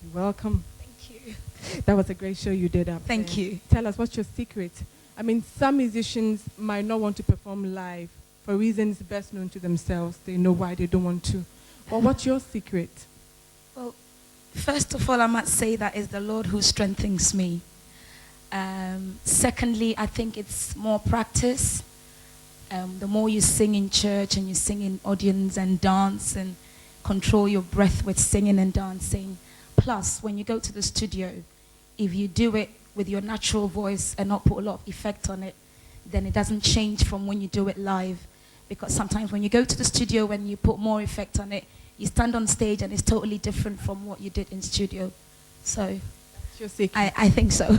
You're welcome. Thank you. That was a great show you did up Thank there. you. Tell us, what's your secret? I mean, some musicians might not want to perform live for reasons best known to themselves. They know why they don't want to. But what's your secret? Well, first of all, I must say that it's the Lord who strengthens me. Secondly, I think it's more practice. The more you sing in church and you sing in audience and dance and control your breath with singing and dancing. Plus, when you go to the studio, if you do it with your natural voice and not put a lot of effect on it, then it doesn't change from when you do it live. Because sometimes when you go to the studio, when you put more effect on it, you stand on stage and it's totally different from what you did in studio. So, That's your secret. I think so.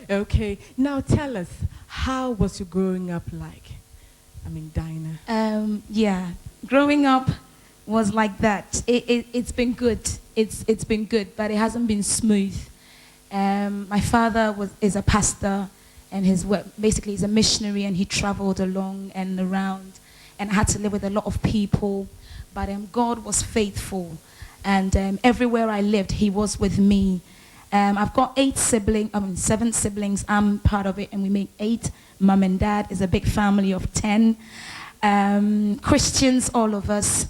Okay. Now tell us, how was your growing up like? I mean, Dinah. Yeah, growing up was like that. It's been good. It's been good, but it hasn't been smooth. My father is a pastor, and his work basically is a missionary, and he traveled along and around, and had to live with a lot of people. But God was faithful, and everywhere I lived, He was with me. I've got 7 siblings. I'm part of it, and we make 8. Mum and dad is a big family of 10. Christians, all of us.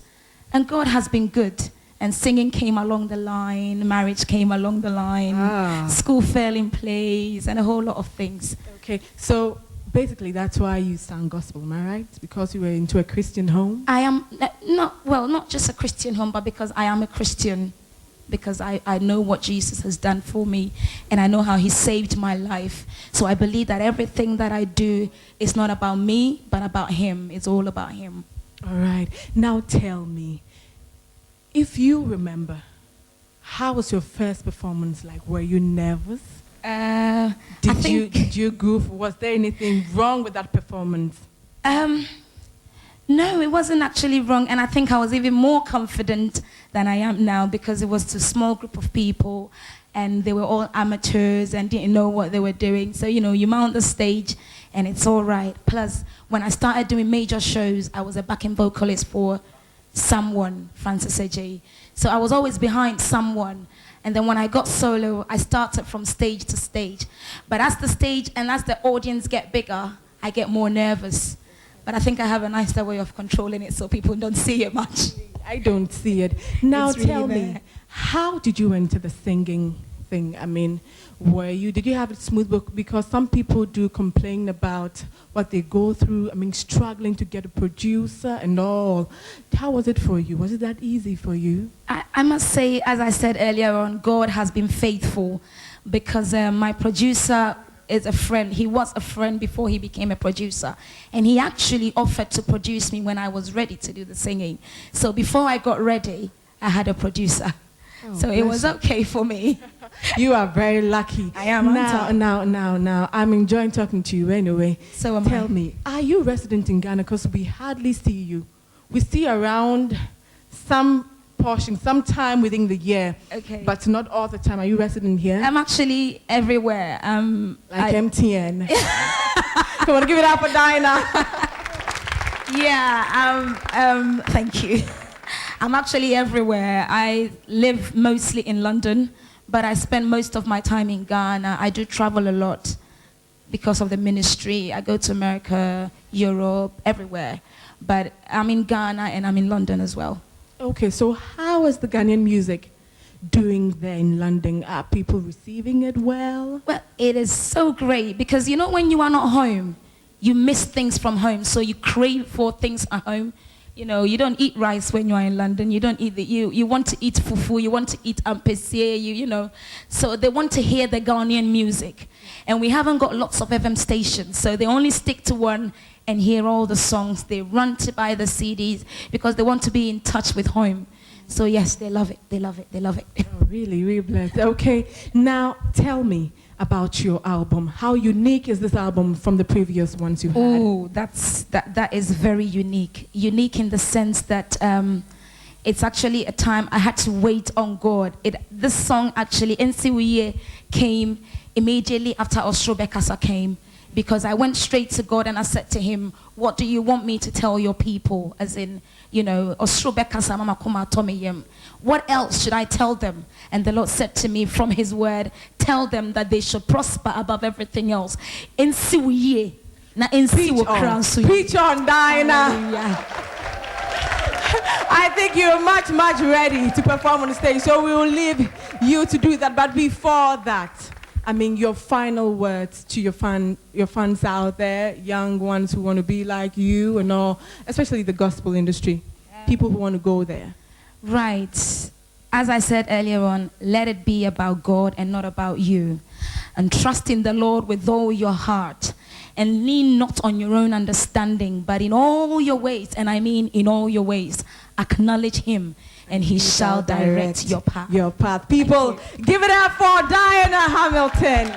And God has been good. And singing came along the line, marriage came along the line, school fell in place, and a whole lot of things. Okay, so basically that's why you sang gospel, am I right? Because you were into a Christian home? I am, not just a Christian home, but because I am a Christian. Because I know what Jesus has done for me, and I know how He saved my life. So I believe that everything that I do is not about me, but about Him. It's all about Him. All right. Now tell me, if you remember, how was your first performance like? Were you nervous? Did you goof? Was there anything wrong with that performance? No, it wasn't actually wrong, and I think I was even more confident than I am now, because it was a small group of people, and they were all amateurs and didn't know what they were doing. So, you mount the stage, and it's all right. Plus, when I started doing major shows, I was a backing vocalist for someone, Francis AJ. So I was always behind someone. And then when I got solo, I started from stage to stage. But as the stage and as the audience get bigger, I get more nervous. But I think I have a nicer way of controlling it so people don't see it much. I don't see it. Now It's really tell me, there. how did you enter the singing thing? I mean, did you have it smooth? Because some people do complain about what they go through. I mean, struggling to get a producer and all. How was it for you? Was it that easy for you? I must say, as I said earlier on, God has been faithful, because my producer is a friend. He was a friend before he became a producer. And he actually offered to produce me when I was ready to do the singing. So before I got ready, I had a producer. So it was okay for me. You are very lucky. I am. Now, I'm enjoying talking to you anyway. So am Tell I. me, are you resident in Ghana? Because we hardly see you. We see around some portion, sometime within the year, Okay. but not all the time. Are you resident here? I'm actually everywhere. Like MTN. Come on, give it up for Dinah. Yeah, thank you. I'm actually everywhere. I live mostly in London, but I spend most of my time in Ghana. I do travel a lot because of the ministry. I go to America, Europe, everywhere. But I'm in Ghana and I'm in London as well. Okay, so how is the Ghanaian music doing there in London? Are people receiving it well? Well, it is so great because, when you are not home, you miss things from home. So you crave for things at home. You don't eat rice when you are in London. You don't eat you want to eat fufu. You want to eat ampese. So they want to hear the Ghanaian music. And we haven't got lots of FM stations. So they only stick to one and hear all the songs. They run to buy the CDs because they want to be in touch with home. So yes, they love it. They love it. They love it. Oh, really, really blessed. Okay, now tell me about your album. How unique is this album from the previous ones you had? Oh, that is very unique. Unique in the sense that it's actually a time I had to wait on God. This song actually, Nsiwiye, came immediately after Osro Bekasa came. because I went straight to God and I said to him, what do you want me to tell your people? As in, you know, what else should I tell them? And the Lord said to me from his word, tell them that they should prosper above everything else. Preach on, Diana. I think you're much ready to perform on the stage, so we will leave you to do that. But before that, I mean, your final words to your fans out there, young ones who want to be like you and all, especially the gospel industry, people who want to go there. Right. As I said earlier on, let it be about God and not about you. And trust in the Lord with all your heart. And lean not on your own understanding, but in all your ways, and I mean in all your ways, acknowledge him, and he shall direct your path. People, give it up for Antwi Hamilton.